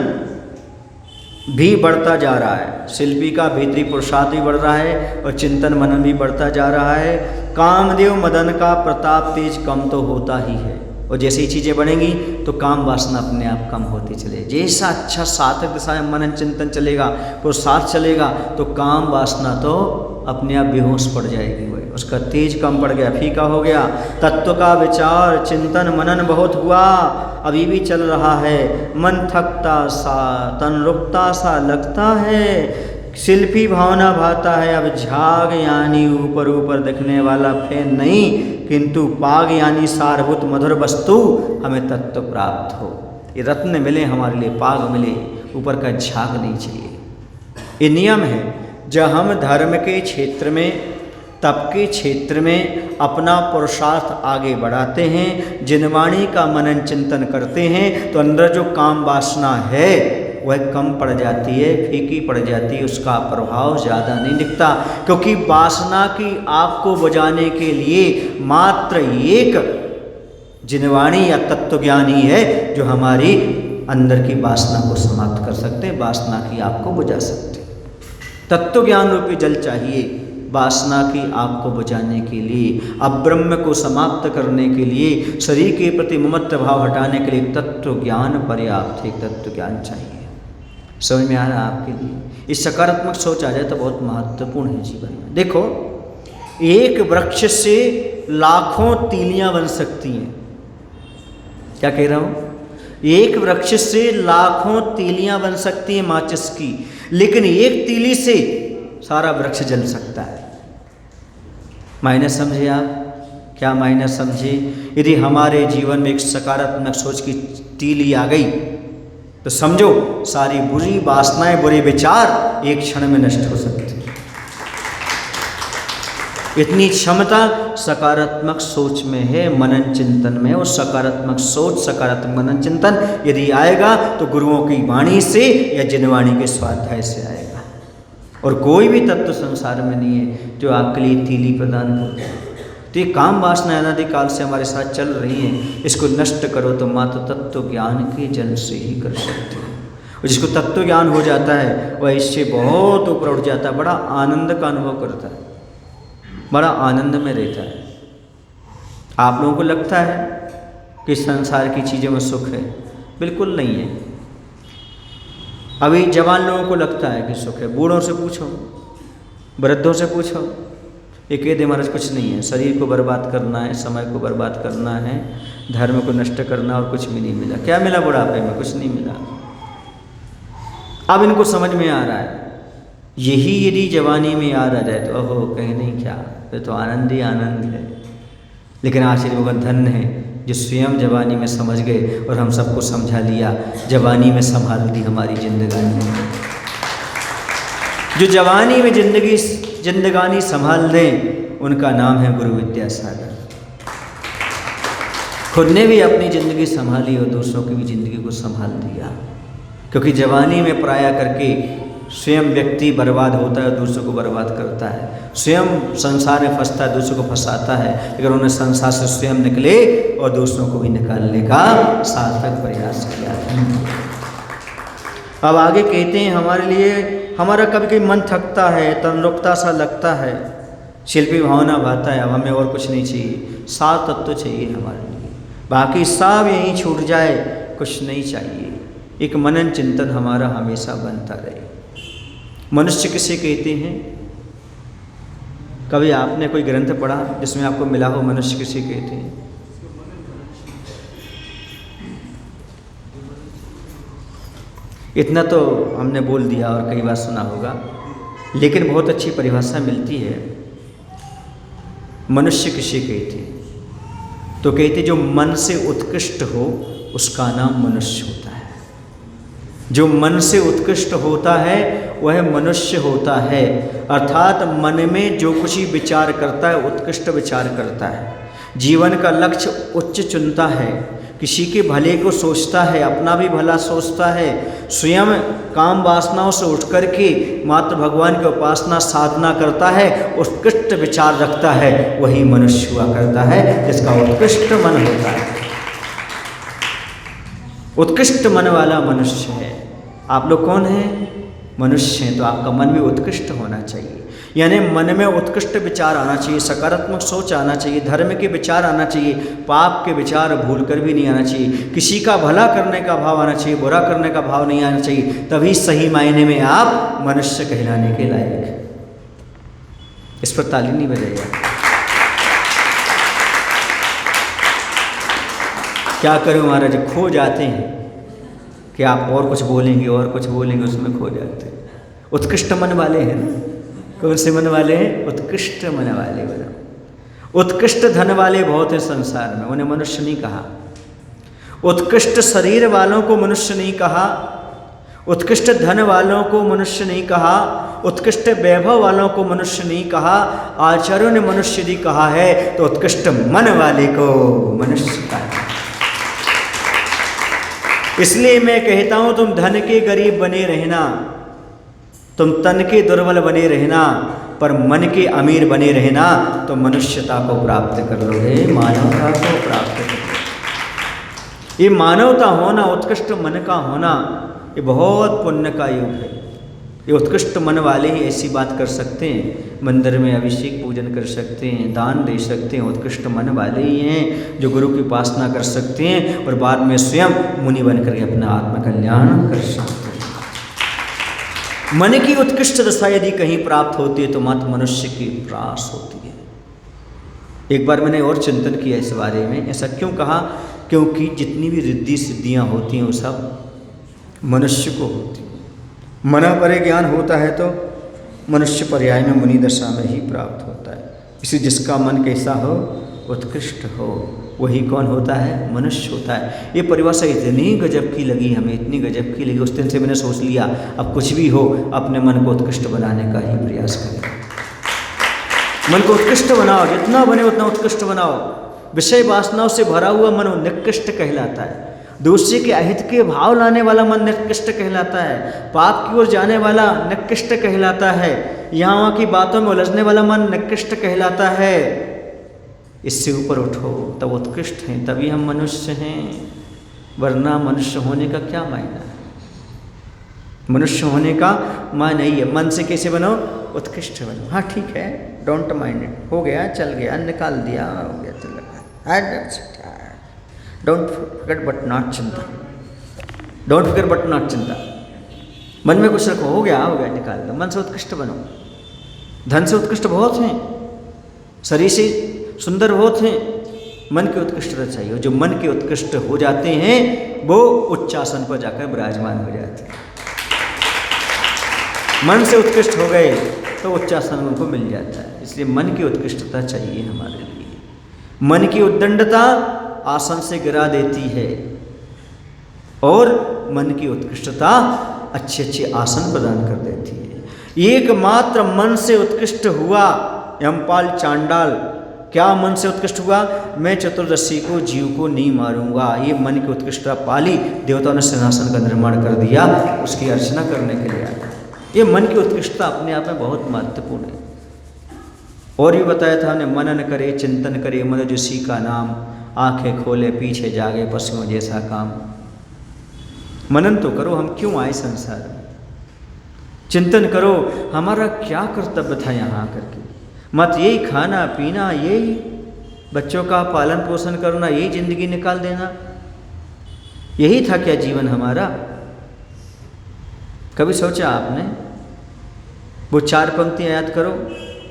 भी बढ़ता जा रहा है। शिल्पी का भीतरी पुरुषार्थ भी बढ़ रहा है और चिंतन मनन भी बढ़ता जा रहा है। कामदेव मदन का प्रताप तेज कम तो होता ही है, और जैसे ही चीज़ें बढ़ेंगी तो काम वासना अपने आप कम होती चले। जैसा अच्छा सात्विक दिशा में मनन चिंतन चलेगा, पुरुषार्थ चलेगा, तो काम वासना तो अपने आप बेहोश पड़ जाएगी। वही उसका तेज कम पड़ गया, फीका हो गया। तत्व का विचार चिंतन मनन बहुत हुआ, अभी भी चल रहा है। मन थकता सा तन रुकता सा लगता है। शिल्पी भावना भाता है। अब झाग यानी ऊपर ऊपर दिखने वाला फैन नहीं, किंतु पाग यानी सारभूत मधुर वस्तु हमें तत्व प्राप्त हो। ये रत्न मिले हमारे लिए, पाग मिले, ऊपर का झाग नहीं चाहिए। ये नियम है। जब हम धर्म के क्षेत्र में, तप के क्षेत्र में अपना पुरुषार्थ आगे बढ़ाते हैं, जिनवाणी का मनन चिंतन करते हैं, तो अंदर जो काम वासना है वह कम पड़ जाती है, फीकी पड़ जाती है, उसका प्रभाव ज़्यादा नहीं दिखता। क्योंकि वासना की आग को बुझाने के लिए मात्र एक जिनवाणी या तत्वज्ञानी है जो हमारी अंदर की वासना को समाप्त कर सकते हैं, वासना की आग को बुझा सकते हैं। तत्वज्ञान रूपी जल चाहिए वासना की आग को बुझाने के लिए, अब्रह्म को समाप्त करने के लिए, शरीर के प्रति ममत्व भाव हटाने के लिए तत्व ज्ञान पर्याप्त, एक तत्व ज्ञान चाहिए। समझ में आ रहा है आपके लिए? इस सकारात्मक सोच आ जाए तो बहुत महत्वपूर्ण है जीवन में। देखो, एक वृक्ष से लाखों तीलियां बन सकती हैं। क्या कह रहा हूं? एक वृक्ष से लाखों तीलियां बन सकती हैं माचिस की, लेकिन एक तीली से सारा वृक्ष जल सकता है। मायने समझे आप? क्या मायने समझे? यदि हमारे जीवन में एक सकारात्मक सोच की तीली आ गई तो समझो सारी बुरी वासनाएं, बुरे विचार एक क्षण में नष्ट हो सकते हैं। इतनी क्षमता सकारात्मक सोच में है, मनन चिंतन में। और सकारात्मक सोच, सकारात्मक मनन चिंतन यदि आएगा तो गुरुओं की वाणी से या जिनवाणी के स्वाध्याय से आएगा। और कोई भी तत्व संसार में नहीं है जो आपके लिए तीली प्रदान करता है। तो ये काम वासना अनादिकाल से हमारे साथ चल रही हैं, इसको नष्ट करो तो मात्र तत्व ज्ञान के जल से ही कर सकते हो। और जिसको तत्व ज्ञान हो जाता है वह इससे बहुत ऊपर उठ जाता है, बड़ा आनंद का अनुभव करता है, बड़ा आनंद में रहता है। आप लोगों को लगता है कि संसार की चीज़ों में सुख है, बिल्कुल नहीं है। अभी जवान लोगों को लगता है कि सुख है, बूढ़ों से पूछो, वृद्धों से पूछो, ये कह दे महाराज कुछ नहीं है, शरीर को बर्बाद करना है, समय को बर्बाद करना है, धर्म को नष्ट करना, और कुछ भी नहीं मिला। क्या मिला बुढ़ापे में? कुछ नहीं मिला। अब इनको समझ में आ रहा है। यही यदि जवानी में याद आ जाए तो ओहो कहीं नहीं, क्या फिर तो आनंद ही आनंद है। लेकिन आश्चर्य भगवान धन्य है जो स्वयं जवानी में समझ गए और हम सबको समझा लिया, जवानी में संभाल दी हमारी जिंदगानी। जो जवानी में जिंदगानी संभाल दें उनका नाम है गुरु विद्यासागर। खुद ने भी अपनी ज़िंदगी संभाली और दूसरों की भी ज़िंदगी को संभाल दिया। क्योंकि जवानी में पराया करके स्वयं व्यक्ति बर्बाद होता है और दूसरों को बर्बाद करता है, स्वयं संसार में फंसता है, दूसरों को फंसाता है। लेकिन उन्होंने संसार से स्वयं निकले और दूसरों को भी निकालने का सार्थक प्रयास किया। अब आगे कहते हैं, हमारे लिए हमारा कभी कभी मन थकता है, तनरुकता सा लगता है, शिल्पी भावना भाता है, अब हमें और कुछ नहीं चाहिए, 7 तत्व चाहिए हमारे लिए, बाकी सब यहीं छूट जाए, कुछ नहीं चाहिए। एक मनन चिंतन हमारा हमेशा बनता रहे। मनुष्य किसे कहते हैं? कभी आपने कोई ग्रंथ पढ़ा जिसमें आपको मिला हो मनुष्य किसे कहते हैं? इतना तो हमने बोल दिया और कई बार सुना होगा, लेकिन बहुत अच्छी परिभाषा मिलती है। मनुष्य किसे कहते हैं? तो कहते जो मन से उत्कृष्ट हो उसका नाम मनुष्य होता है। जो मन से उत्कृष्ट होता है वह मनुष्य होता है। अर्थात मन में जो कुछ ही विचार करता है उत्कृष्ट विचार करता है, जीवन का लक्ष्य उच्च चुनता है, किसी के भले को सोचता है, अपना भी भला सोचता है, स्वयं काम वासनाओं से उठ करके मात्र भगवान की उपासना साधना करता है, उत्कृष्ट विचार रखता है, वही मनुष्य हुआ करता है, जिसका उत्कृष्ट मन होता है। उत्कृष्ट मन वाला मनुष्य है। आप लोग कौन हैं? मनुष्य हैं। तो आपका मन भी उत्कृष्ट होना चाहिए, यानी मन में उत्कृष्ट विचार आना चाहिए, सकारात्मक सोच आना चाहिए, धर्म के विचार आना चाहिए, पाप के विचार भूल कर भी नहीं आना चाहिए, किसी का भला करने का भाव आना चाहिए, बुरा करने का भाव नहीं आना चाहिए। तभी सही मायने में आप मनुष्य कहलाने के लायक हैं। इस पर ताली नहीं बजाइए। क्या करूं महाराज, खो जाते हैं कि आप और कुछ बोलेंगे और कुछ बोलेंगे, उसमें खो जाते हैं। उत्कृष्ट मन वाले हैं ना? कौन से मन वाले हैं? उत्कृष्ट मन वाले बनो। उत्कृष्ट धन वाले बहुत हैं संसार में, उन्हें मनुष्य नहीं कहा। उत्कृष्ट शरीर वालों को मनुष्य नहीं कहा, उत्कृष्ट धन वालों को मनुष्य नहीं कहा, उत्कृष्ट वैभव वालों को मनुष्य नहीं कहा। आचार्यों ने मनुष्य यदि कहा है तो उत्कृष्ट मन वाले को मनुष्य कहा। इसलिए मैं कहता हूं तुम धन के गरीब बने रहना, तुम तन के दुर्बल बने रहना, पर मन के अमीर बने रहना, तो मनुष्यता को प्राप्त कर लोगे, मानवता को प्राप्त कर लोगे। ये मानवता होना, उत्कृष्ट मन का होना, ये बहुत पुण्य का युग है। ये उत्कृष्ट मन वाले ही ऐसी बात कर सकते हैं, मंदिर में अभिषेक पूजन कर सकते हैं, दान दे सकते हैं। उत्कृष्ट मन वाले ही हैं जो गुरु की उपासना कर सकते हैं और बाद में स्वयं मुनि बनकर अपना आत्मकल्याण कर सकते हैं। मन की उत्कृष्ट दशा यदि कहीं प्राप्त होती है तो मात्र मनुष्य की प्रास होती है। एक बार मैंने और चिंतन किया इस बारे में, ऐसा क्यों कहा? क्योंकि जितनी भी रिद्धि सिद्धियाँ होती हैं वो सब मनुष्य को होती हैं। मना परे ज्ञान होता है तो मनुष्य पर्याय में मुनि दशा में ही प्राप्त होता है। इसी जिसका मन कैसा हो, उत्कृष्ट हो, वही कौन होता है? मनुष्य होता है। ये परिभाषा इतनी गजब की लगी हमें, इतनी गजब की लगी, उस दिन से मैंने सोच लिया अब कुछ भी हो अपने मन को उत्कृष्ट बनाने का ही प्रयास करें। मन को उत्कृष्ट बनाओ, जितना बने उतना उत्कृष्ट बनाओ। विषय वासनाओं से भरा हुआ मन निकृष्ट कहलाता है। दूसरे के अहित के भाव लाने वाला मन निकृष्ट कहलाता है। पाप की ओर जाने वाला निकृष्ट कहलाता है। यहाँ वहाँ की बातों में उलझने वाला मन निकृष्ट कहलाता है। इससे ऊपर उठो, तब उत्कृष्ट हैं, तभी हम मनुष्य हैं, वरना मनुष्य होने का क्या मायना है? मनुष्य होने का मान नहीं है। मन से कैसे बनो? उत्कृष्ट बनो। हाँ ठीक है, डोंट माइंड इट, हो गया, चल गया, निकाल दिया, हो गया, चल गया। डोंट फॉरगेट बट नॉट चिंता, डोंट फॉरगेट बट नॉट चिंता। मन में कुछ रखो, हो गया, निकाल दो। मन से उत्कृष्ट बनो। धन से उत्कृष्ट बहुत हैं, शरीर से सुंदर बहुत हैं, मन की उत्कृष्टता चाहिए। जो मन के उत्कृष्ट हो जाते हैं वो उच्चासन पर जाकर विराजमान हो जाते हैं। मन से उत्कृष्ट हो गए तो उच्चासन उनको मिल जाता है। इसलिए मन की उत्कृष्टता चाहिए हमारे लिए। मन की उद्दंडता आसन से गिरा देती है और मन की उत्कृष्टता अच्छे अच्छे आसन प्रदान कर देती है। एकमात्र मन से उत्कृष्ट हुआ यमपाल चांडाल। क्या मन से उत्कृष्ट हुआ? मैं चतुर्दशी को जीव को नहीं मारूंगा। ये मन की उत्कृष्टता पाली, देवताओं ने सिंहासन का निर्माण कर दिया, उसकी अर्चना करने के लिए आया। ये मन की उत्कृष्टता अपने आप में बहुत महत्वपूर्ण है। और भी बताया था हमने, मनन करे, चिंतन करे, मन जोशी का नाम, आंखें खोले पीछे जागे पशुओं जैसा काम। मनन तो करो, हम क्यों आए संसार में। चिंतन करो, हमारा क्या कर्तव्य था यहाँ आकर के। मत यही खाना पीना, यही बच्चों का पालन पोषण करना, यही जिंदगी निकाल देना, यही था क्या जीवन हमारा? कभी सोचा आपने? वो 4 पंक्तियाँ याद करो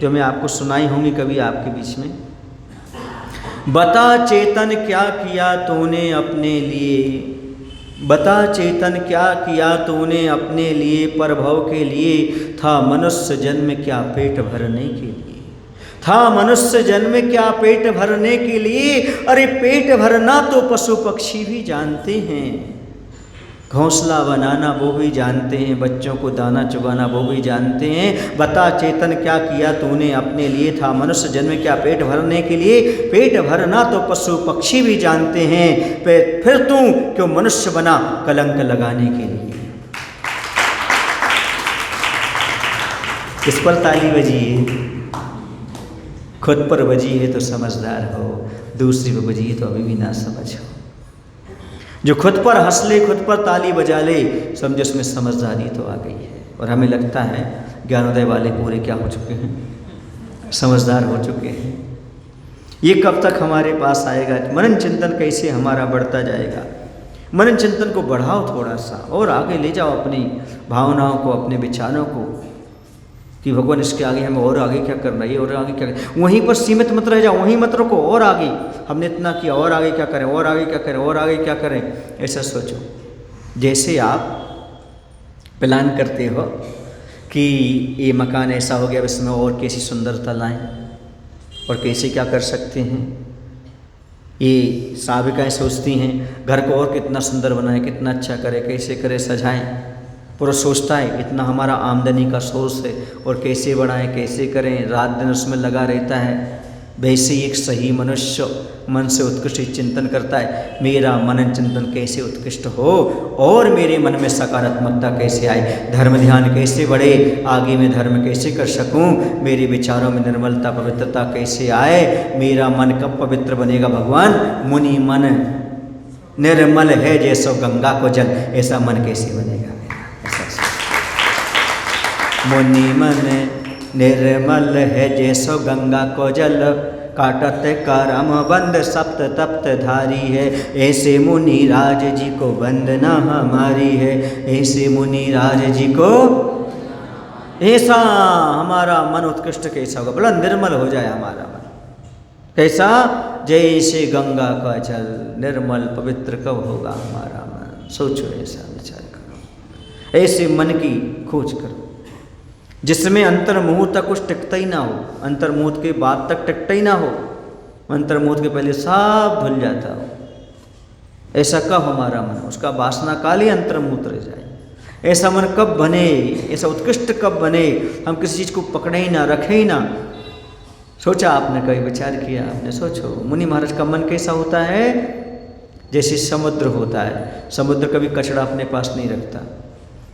जो मैं आपको सुनाई होंगी कभी आपके बीच में। बता चेतन क्या किया तूने अपने लिए, बता चेतन क्या किया तूने अपने लिए, परभव के लिए था मनुष्य जन्म क्या पेट भरने के लिए, था मनुष्य जन्म क्या पेट भरने के लिए। अरे पेट भरना तो पशु पक्षी भी जानते हैं, घोंसला बनाना वो भी जानते हैं, बच्चों को दाना चुगाना वो भी जानते हैं। बता चेतन क्या किया तूने अपने लिए, था मनुष्य जन्म क्या पेट भरने के लिए, पेट भरना तो पशु पक्षी भी जानते हैं, फिर तू क्यों मनुष्य बना कलंक लगाने के लिए। इस पर ताली बजी है, खुद पर बजी है तो समझदार हो, दूसरी पर बजी है तो अभी भी ना समझ हो। जो खुद पर हंस ले, खुद पर ताली बजा ले, समझो उसमें समझदारी तो आ गई है। और हमें लगता है ज्ञानोदय वाले पूरे क्या हो चुके हैं, समझदार हो चुके हैं। ये कब तक हमारे पास आएगा? मनन चिंतन कैसे हमारा बढ़ता जाएगा? मनन चिंतन को बढ़ाओ, थोड़ा सा और आगे ले जाओ अपनी भावनाओं को, अपने विचारों को, कि भगवान इसके आगे हमें और आगे क्या करना है, ये और आगे क्या करें। वहीं पर सीमित मत रह जाओ, वहीं मत रखो और आगे हमने इतना किया, और आगे क्या करें, और आगे क्या करें, और आगे क्या करें, ऐसा सोचो। जैसे आप प्लान करते हो कि ये मकान ऐसा हो गया, इसमें और कैसी सुंदरता लाएं और कैसे क्या कर सकते हैं। ये साविकाएँ सोचती हैं घर को और कितना सुंदर बनाएं, कितना अच्छा करें, कैसे करें, सजाएं। पूरा सोचता है इतना हमारा आमदनी का सोर्स है और कैसे बढ़ाएं, कैसे करें, रात दिन उसमें लगा रहता है। वैसे ही एक सही मनुष्य मन से उत्कृष्ट चिंतन करता है, मेरा मनन चिंतन कैसे उत्कृष्ट हो और मेरे मन में सकारात्मकता कैसे आए, धर्म ध्यान कैसे बढ़े, आगे मैं धर्म कैसे कर सकूं, मेरे विचारों में निर्मलता पवित्रता कैसे आए, मेरा मन कब पवित्र बनेगा। भगवान, मुनि मन निर्मल है जैसो गंगा को जल, ऐसा मन कैसे बनेगा। मुनि मन निर्मल है जैसो गंगा को जल, काटत करम बंद सप्त तप्त धारी है, ऐसे मुनि राज जी को वंदना हमारी है, ऐसे मुनि राज जी को। ऐसा हमारा मन उत्कृष्ट कैसा होगा, बड़ा निर्मल हो जाए हमारा मन। कैसा? जैसे गंगा का जल, निर्मल पवित्र कब होगा हमारा मन। सोचो, ऐसा विचार करो, ऐसे मन की खोज करो जिसमें अंतर्मुहूर्त तक कुछ टिकता ही ना हो, अंतर्मुहूर्त के बाद तक टिकता ही ना हो, अंतर्मुहूर्त के पहले सब भूल जाता हो। ऐसा कब हमारा मन, उसका वासना काल ही अंतर्मुहूर्त रह जाए। ऐसा मन कब बने, ऐसा उत्कृष्ट कब बने, हम किसी चीज़ को पकड़े ही ना, रखे ही ना, सोचा आपने, कभी विचार किया आपने? सोचो, मुनि महाराज का मन कैसा होता है? जैसे समुद्र होता है, समुद्र कभी कचरा अपने पास नहीं रखता।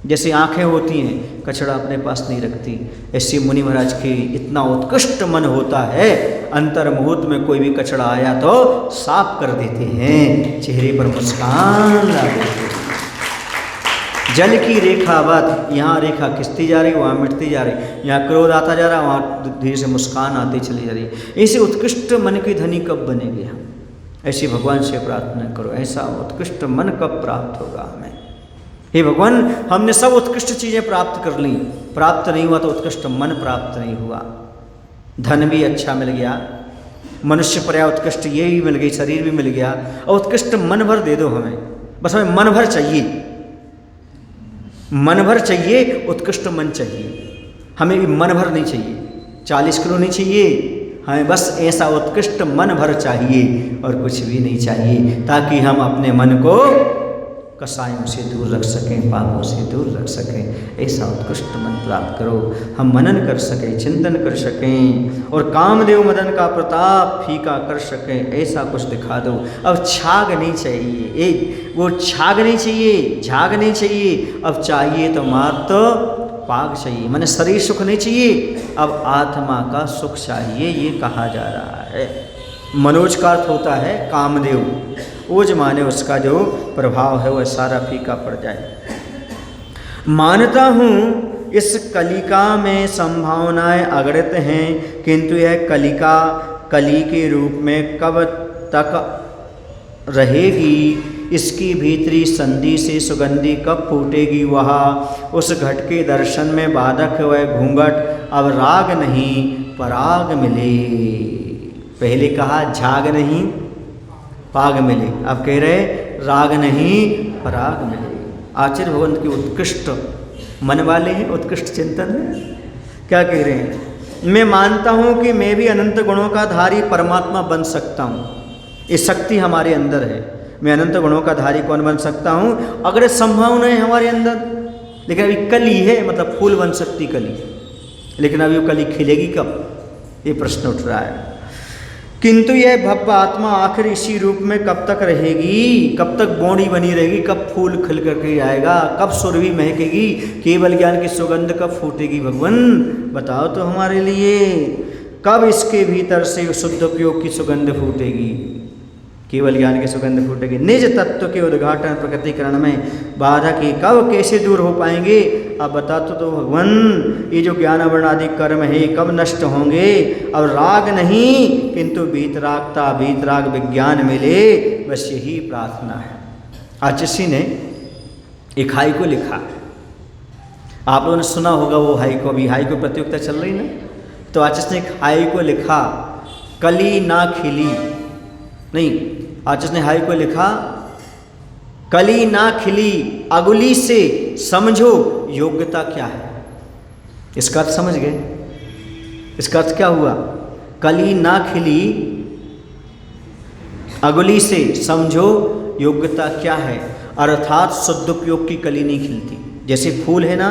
जैसे आँखें होती हैं, कचरा अपने पास नहीं रखती, ऐसे मुनि महाराज के इतना उत्कृष्ट मन होता है, अंतर मुहूर्त में कोई भी कचरा आया तो साफ कर देते हैं, चेहरे पर मुस्कान ला देते हैं। जल की रेखावत, यहाँ रेखा खिंचती जा रही, वहाँ मिटती जा रही, यहाँ क्रोध आता जा रहा, वहाँ धीरे से मुस्कान आती चली जा रही। ऐसे उत्कृष्ट मन के धनी कब बनेंगे हम? ऐसे भगवान से प्रार्थना करो, ऐसा उत्कृष्ट मन कब प्राप्त होगा हमें? हे भगवान, हमने सब उत्कृष्ट चीज़ें प्राप्त कर ली, प्राप्त नहीं हुआ तो उत्कृष्ट मन प्राप्त नहीं हुआ। धन भी अच्छा मिल गया, मनुष्य पर्याय उत्कृष्ट ये भी मिल गई, शरीर भी मिल गया, और उत्कृष्ट मन भर दे दो हमें। बस हमें मन भर चाहिए, मन भर चाहिए, उत्कृष्ट मन चाहिए। हमें भी मन भर नहीं चाहिए, 40 किलो नहीं चाहिए, हमें बस ऐसा उत्कृष्ट मन भर चाहिए और कुछ भी नहीं चाहिए, ताकि हम अपने मन को कसायों से दूर रख सकें, पापों से दूर रख सकें। ऐसा उत्कृष्ट मन प्राप्त करो, हम मनन कर सकें, चिंतन कर सकें, और कामदेव मदन का प्रताप फीका कर सकें, ऐसा कुछ दिखा दो। अब छाग नहीं चाहिए, एक वो छाग नहीं चाहिए, झाग नहीं चाहिए, अब चाहिए तो मात्र पाग चाहिए, माने शरीर सुख नहीं चाहिए, अब आत्मा का सुख चाहिए, ये कहा जा रहा है। मनोज का अर्थ होता है कामदेव, ओज माने उसका जो प्रभाव है वह सारा फीका पड़ जाए। मानता हूँ इस कलिका में संभावनाएं अगणित हैं, किंतु यह कलिका कली के रूप में कब तक रहेगी, इसकी भीतरी संधि से सुगंधि कब फूटेगी, वह उस घट के दर्शन में बाधक वह घूंघट अब राग नहीं पराग मिले। पहले कहा झाग नहीं पाग मिले, अब कह रहे राग नहीं पराग मिले। आचार्य भगवंत के उत्कृष्ट मन वाले हैं, उत्कृष्ट चिंतन है। क्या कह रहे हैं? मैं मानता हूँ कि मैं भी अनंत गुणों का धारी परमात्मा बन सकता हूँ, ये शक्ति हमारे अंदर है। मैं अनंत गुणों का धारी कौन बन सकता हूँ? अगर संभावना है हमारे अंदर, लेकिन अभी कली है, मतलब फूल बन सकती कली, लेकिन अभी वो कली खिलेगी कब, ये प्रश्न उठ रहा है। किंतु यह भव्य आत्मा आखिर इसी रूप में कब तक रहेगी, कब तक बॉडी बनी रहेगी, कब फूल खिल करके आएगा, कब सुरभि महकेगी, केवल ज्ञान की सुगंध कब फूटेगी? भगवान बताओ तो हमारे लिए, कब इसके भीतर से शुद्ध उपयोग की सुगंध फूटेगी, केवल ज्ञान की सुगंध फूटेगी। निज तत्व के उद्घाटन प्रकटीकरण में बाधा की कब कैसे दूर हो पाएंगे? अब बता तो भगवान, ये जो ज्ञान वर्ण आदि कर्म है कब नष्ट होंगे? अब राग नहीं किंतु वीतरागता, वीतराग विज्ञान मिले, बस यही प्रार्थना है। आचार्य ने एक हाई को लिखा, आप लोगों ने सुना होगा वो हाई को, अभी हाई को प्रतियोगिता चल रही ना, तो आचार्य ने एक हाई को लिखा, कली ना खिली, नहीं, आचार्य ने हाई को लिखा, कली ना खिली अगुली से समझो योग्यता क्या है। इसका अर्थ समझ गए? इसका अर्थ क्या हुआ? कली ना खिली अगुली से समझो योग्यता क्या है, अर्थात सदुपयोग की कली नहीं खिलती। जैसे फूल है ना,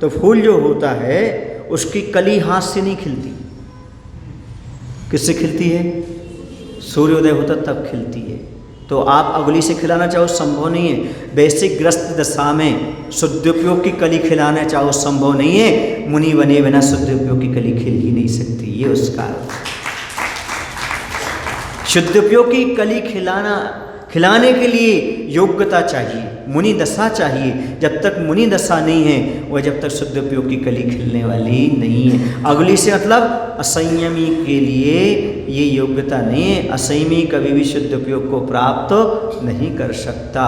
तो फूल जो होता है उसकी कली हाथ से नहीं खिलती, किससे खिलती है? सूर्योदय होता तब खिलती है। तो आप अगली से खिलाना चाहो संभव नहीं है। वैश्विक ग्रस्त दशा में शुद्धोपयोग की कली खिलाना चाहो संभव नहीं है। मुनि बने बिना शुद्धोपयोग की कली खिल ही नहीं सकती, ये उसका शुद्धोपयोग की कली खिलाने के लिए योग्यता चाहिए, मुनि दशा चाहिए। जब तक मुनि दशा नहीं है वह जब तक शुद्धोपयोग की कली खिलने वाली नहीं है। अगली से मतलब असंयमी के लिए ये योग्यता नहीं है। असंयमी कभी भी शुद्धोपयोग को प्राप्त नहीं कर सकता।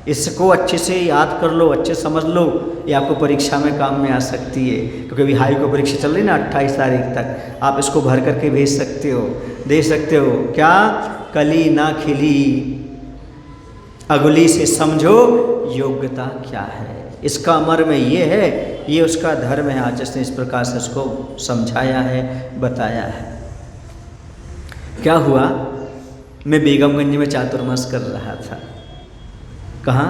इसको अच्छे से याद कर लो, अच्छे समझ लो, ये आपको परीक्षा में काम में आ सकती है। क्योंकि अभी हाई को परीक्षा चल रही ना 28 तारीख तक, आप इसको भर करके भेज सकते हो, दे सकते हो। क्या? कली ना खिली अगली से समझो योग्यता क्या है। इसका मर्म ये है, ये उसका धर्म है। आचार्य ने इस प्रकार से उसको समझाया है, बताया है। क्या हुआ, मैं बेगमगंज में चातुर्मास कर रहा था। कहाँ?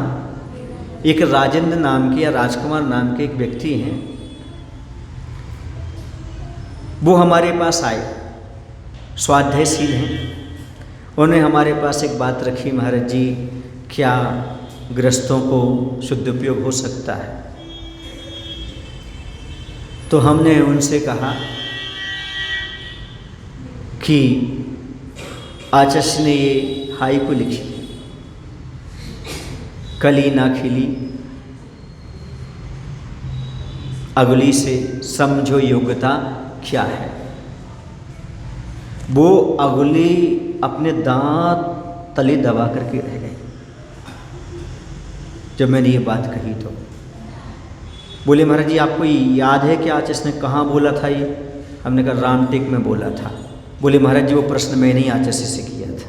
एक राजेंद्र नाम के या राजकुमार नाम के एक व्यक्ति हैं, वो हमारे पास आए। स्वाध्यायशील हैं। उन्होंने हमारे पास एक बात रखी, महाराज जी क्या गृहस्थों को शुद्ध उपयोग हो सकता है? तो हमने उनसे कहा कि आचार्य ने ये हाइकु लिखी, कली ना खिली अगली से समझो योग्यता क्या है। वो अगली अपने दांत तले दबा करके रह गए जब मैंने ये बात कही। तो बोले महाराज जी आपको याद है कि आचार्य ने कहाँ बोला था ये? हमने कहा रामटेक में बोला था। बोले महाराज जी वो प्रश्न मैंने ही आचार्य से किया था।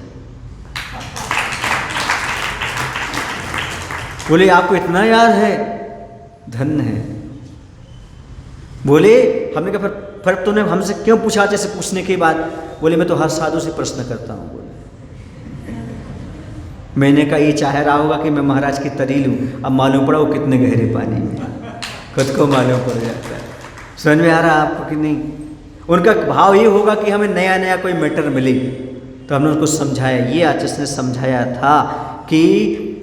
बोले आपको इतना याद है, धन्य है। बोले हमने कहा फिर तूने हमसे क्यों पूछा आचार्य से पूछने के बाद? बोले मैं तो हर साधु से प्रश्न करता हूँ। बोले मैंने कहा ये चाह रहा होगा कि मैं महाराज की तरी लूँ, अब मालूम पड़ा वो कितने गहरे पानी में, खुद को मालूम पड़ जाता है। समझ में आ रहा है आपको कि नहीं? उनका भाव ये होगा कि हमें नया नया कोई मैटर मिले, तो हमने उनको समझाया। ये आचार्य ने समझाया था कि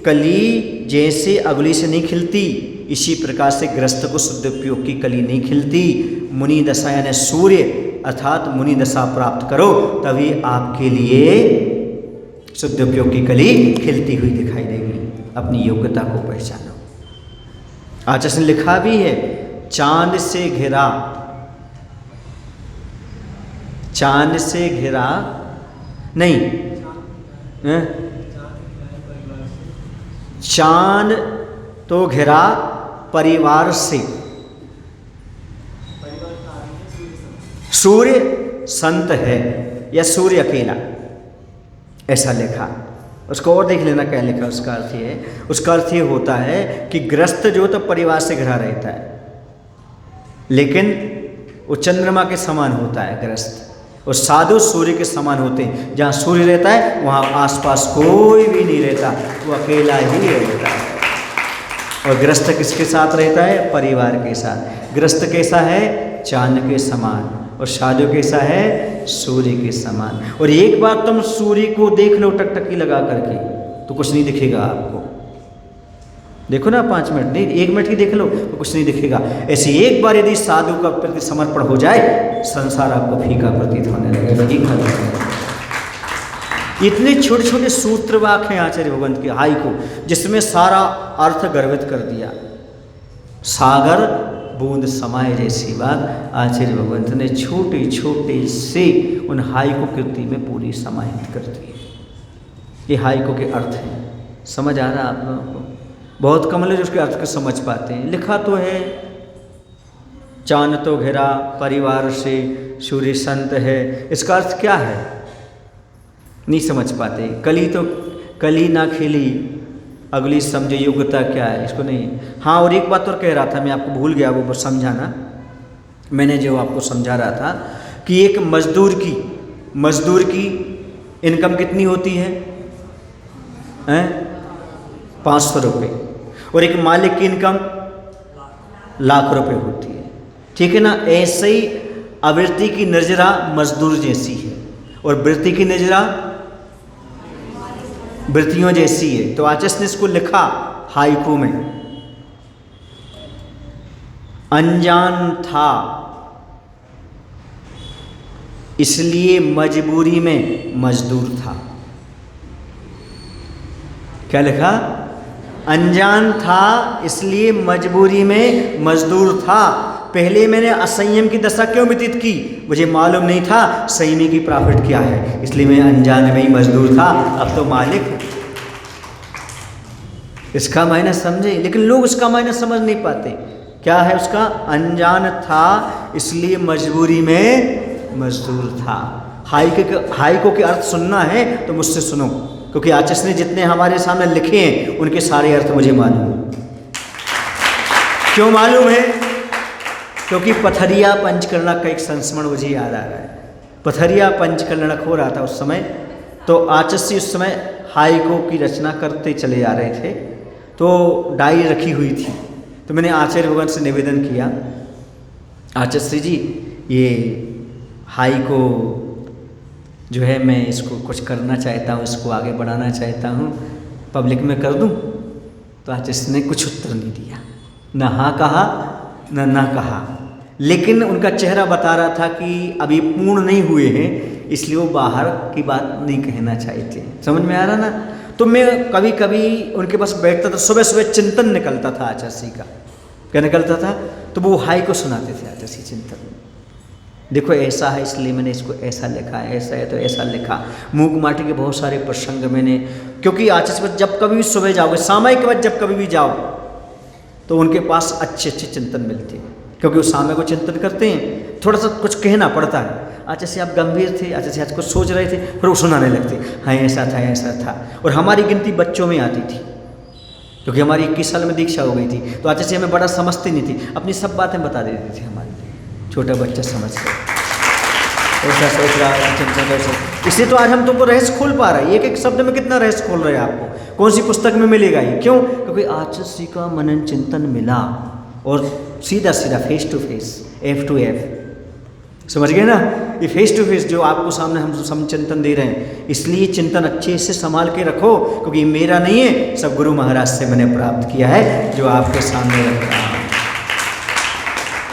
कली जैसे अगली से नहीं खिलती, इसी प्रकार से गृहस्थ को शुद्ध उपयोग की कली नहीं खिलती। मुनि दशा यानी सूर्य अर्थात मुनि दशा प्राप्त करो, तभी आपके लिए शुद्ध उपयोग की कली खिलती हुई दिखाई देगी। अपनी योग्यता को पहचानो। आचार्य ने लिखा भी है, चांद से घिरा, चांद से घिरा नहीं, चांद तो घिरा परिवार से, सूर्य संत है या सूर्य अकेला, ऐसा लिखा। उसको और देख लेना क्या लिखा। उसका अर्थ ये है, उसका अर्थ ये होता है कि गृहस्थ जो तो परिवार से घिरा रहता है, लेकिन वो चंद्रमा के समान होता है गृहस्थ, और साधु सूर्य के समान होते हैं। जहाँ सूर्य रहता है वहाँ आसपास कोई भी नहीं रहता, वो अकेला ही रहता है। और गृहस्थ किसके साथ रहता है? परिवार के साथ। गृहस्थ कैसा है? चांद के समान, और साधु कैसा है? सूर्य के समान। और एक बार तुम सूर्य को देख लो टकटकी लगा करके, तो कुछ नहीं दिखेगा आपको। देखो ना 5 मिनट नहीं, 1 मिनट ही देख लो तो कुछ नहीं दिखेगा। ऐसे एक बार यदि साधु का प्रति समर्पण हो जाए, संसार आपको फीका प्रतीत होने लगेगा। फीका इतने छोटे छोटे सूत्र वाक्य हैं आचार्य भगवंत के हाइकु, जिसमें सारा अर्थ गर्भित कर दिया। सागर बूंद समाये जैसी बात आचार्य भगवंत ने छोटे छोटे से उन हाइकु कृति में पूरी समाहित कर दी। ये हाइकु के अर्थ हैं। समझ आ रहा है आप लोगों को? बहुत कम लोग उसके अर्थ को समझ पाते हैं। लिखा तो है, चांद तो घिरा परिवार से, सूर्य संत है। इसका अर्थ क्या है नहीं समझ पाते। कली तो कली ना खिली अगली समझे योग्यता क्या है, इसको नहीं। हाँ, और एक बात और कह रहा था मैं, आपको भूल गया वो समझाना। मैंने जो आपको समझा रहा था कि एक मजदूर की इनकम कितनी होती है? 500 रुपये। और एक मालिक की इनकम लाख रुपए होती है। ठीक है ना? ऐसे ही आवृत्ति की नजरा मजदूर जैसी है, और वृत्ति की नजरा वृत्तियों जैसी है। तो आचार्य ने इसको लिखा हाइकु में, अनजान था इसलिए मजबूरी में मजदूर था। क्या लिखा? अनजान था इसलिए मजबूरी में मजदूर था। पहले मैंने असंयम की दशा क्यों व्यतीत की? मुझे मालूम नहीं था संयमी की प्रॉफिट क्या है, इसलिए मैं अनजान में ही मजदूर था। अब तो मालिक हूं। इसका मायने समझे, लेकिन लोग उसका मायने समझ नहीं पाते। क्या है उसका? अनजान था इसलिए मजबूरी में मजदूर था। हाइकु के अर्थ सुनना है तो मुझसे सुनो, क्योंकि आचार्य ने जितने हमारे सामने लिखे हैं उनके सारे अर्थ मुझे मालूम है। क्यों मालूम है? क्योंकि पथरिया पंचकर्णक का एक संस्मरण मुझे याद आ रहा है। पथरिया पंचकर्णक हो रहा था उस समय, तो आचार्य उस समय हाइकु की रचना करते चले जा रहे थे। तो डायरी रखी हुई थी, तो मैंने आचार्य भगवान से निवेदन किया, आचार्य जी ये हाइकु जो है मैं इसको कुछ करना चाहता हूँ, इसको आगे बढ़ाना चाहता हूँ, पब्लिक में कर दूँ। तो आचार्य ने कुछ उत्तर नहीं दिया, न हाँ कहा न ना कहा, लेकिन उनका चेहरा बता रहा था कि अभी पूर्ण नहीं हुए हैं, इसलिए वो बाहर की बात नहीं कहना चाहते। समझ में आ रहा ना। तो मैं कभी कभी उनके पास बैठता था, सुबह सुबह चिंतन निकलता था आचार्य का। क्या निकलता था? तो वो हाई को सुनाते थे आचार्य चिंतन। देखो ऐसा है इसलिए मैंने इसको ऐसा लिखा, ऐसा है तो ऐसा लिखा। मूक माटी के बहुत सारे प्रसंग मैंने, क्योंकि आचार्य जब कभी भी सुबह जाओगे, सामयिक के बाद जब कभी भी जाओ तो उनके पास अच्छे अच्छे चिंतन मिलते हैं, क्योंकि वो सामय को चिंतन करते हैं। थोड़ा सा कुछ कहना पड़ता है। अच्छा से आप गंभीर थे, अच्छा से आज कुछ सोच रहे थे, फिर वो सुनाने लगते, हाँ ऐसा था ऐसा था। और हमारी गिनती बच्चों में आती थी, क्योंकि हमारी 21 साल में दीक्षा हो गई थी। तो अच्छा से हमें बड़ा समझती नहीं थी, अपनी सब बातें बता देती थी हमारी, छोटा बच्चा समझ कर ऐसा सोच रहा है चिंतन कैसे। इसलिए तो आज हम तुमको रहस्य खोल पा रहे हैं। एक एक शब्द में कितना रहस्य खोल रहे हैं आपको, कौन सी पुस्तक में मिलेगा ये? क्यों? क्योंकि आचार्य का मनन चिंतन मिला, और सीधा सीधा face to face, F to F। समझ गए ना? ये फेस टू फेस जो आपको सामने हम चिंतन दे रहे हैं, इसलिए चिंतन अच्छे से संभाल के रखो, क्योंकि मेरा नहीं है, सब गुरु महाराज से मैंने प्राप्त किया है, जो आपके सामने रख रहा हूँ।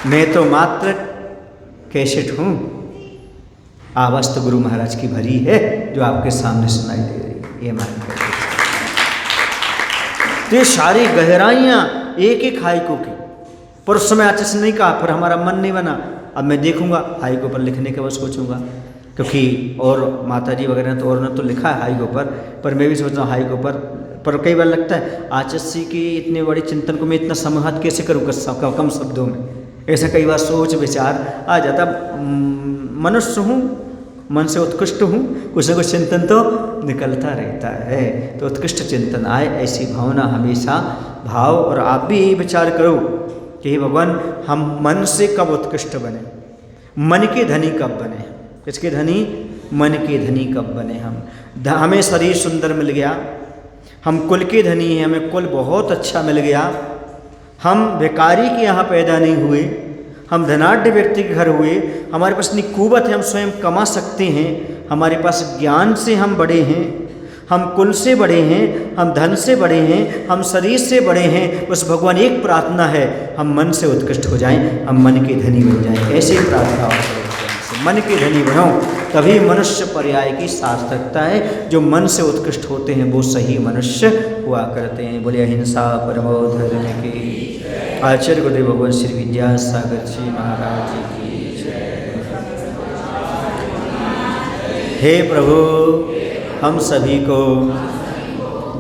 मैं तो मात्र कैसेट हूँ, आवाज़ तो गुरु महाराज की भरी है, जो आपके सामने सुनाई दे रही है। ये मान कर तो ये सारी गहराइयाँ एक एक हाइको की। पर उस समय आचार्य से नहीं कहा, पर हमारा मन नहीं बना। अब मैं देखूंगा हाइको पर लिखने के बाद सोचूंगा, क्योंकि और माताजी वगैरह ने तो और ने तो लिखा है हाइको पर मैं भी सोच रहा हूँ हाइको पर कई बार लगता है आचार्य की इतने बड़ी चिंतन को मैं इतना समाहत कैसे करूँ कम शब्दों में। ऐसा कई बार सोच विचार आ जाता। मनुष्य हूँ, मन से उत्कृष्ट हूँ, कुछ न कुछ चिंतन तो निकलता रहता है। तो उत्कृष्ट चिंतन आए, ऐसी भावना हमेशा भाव। और आप भी यही विचार करो कि हे भगवान, हम मन से कब उत्कृष्ट बने, मन के धनी कब बने। किसके धनी? मन के धनी कब बने हम। हमें शरीर सुंदर मिल गया, हम कुल के धनी हैं, हमें कुल बहुत अच्छा मिल गया, हम भिखारी के यहाँ पैदा नहीं हुए, हम धनाढ़ व्यक्ति के घर हुए, हमारे पास इतनी कुवत है, हम स्वयं कमा सकते हैं, हमारे पास ज्ञान से हम बड़े हैं, हम कुल से बड़े हैं, हम धन से बड़े हैं, हम शरीर से बड़े हैं। बस भगवान एक प्रार्थना है, हम मन से उत्कृष्ट हो जाएं, हम मन के धनी बन जाएं। ऐसी प्रार्थना मन के धनी बनो, तभी मनुष्य पर्याय की सार्थकता है। जो मन से उत्कृष्ट होते हैं वो सही मनुष्य हुआ करते हैं। बोले अहिंसा परमो धर्म की। आचार्य गुरुदेव भगवान श्री विद्यासागर जी महाराज की जय। हे प्रभु, हम सभी को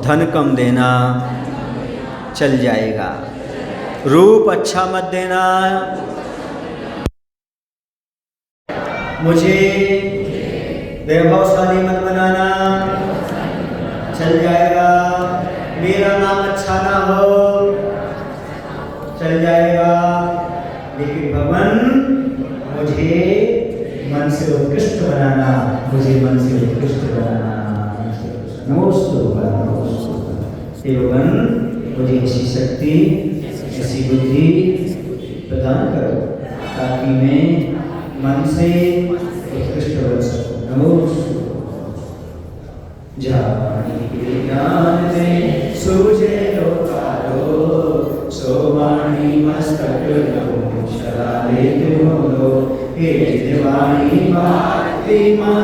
धन कम देना चल जाएगा, रूप अच्छा मत देना, मुझे वैभवशाली मत बनाना, चल जाएगा, मेरा नाम अच्छा ना हो, चल जाएगा, लेकिन भगवान मुझे मन से उत्कृष्ट बनाना, मुझे मन से उत्कृष्ट बनाना। नमोस्तुभ्यं हे भगवान, मुझे ऐसी शक्ति, ऐसी बुद्धि प्रदान करो ताकि मैं मन से उत्कृष्ट बन सकूं। नमोस्तुभ्यं। जानी के ज्ञान में सूझे लोकालो, सोवाणी मस्तक लो शराले तुमो, हे दिवाणी भारती माँ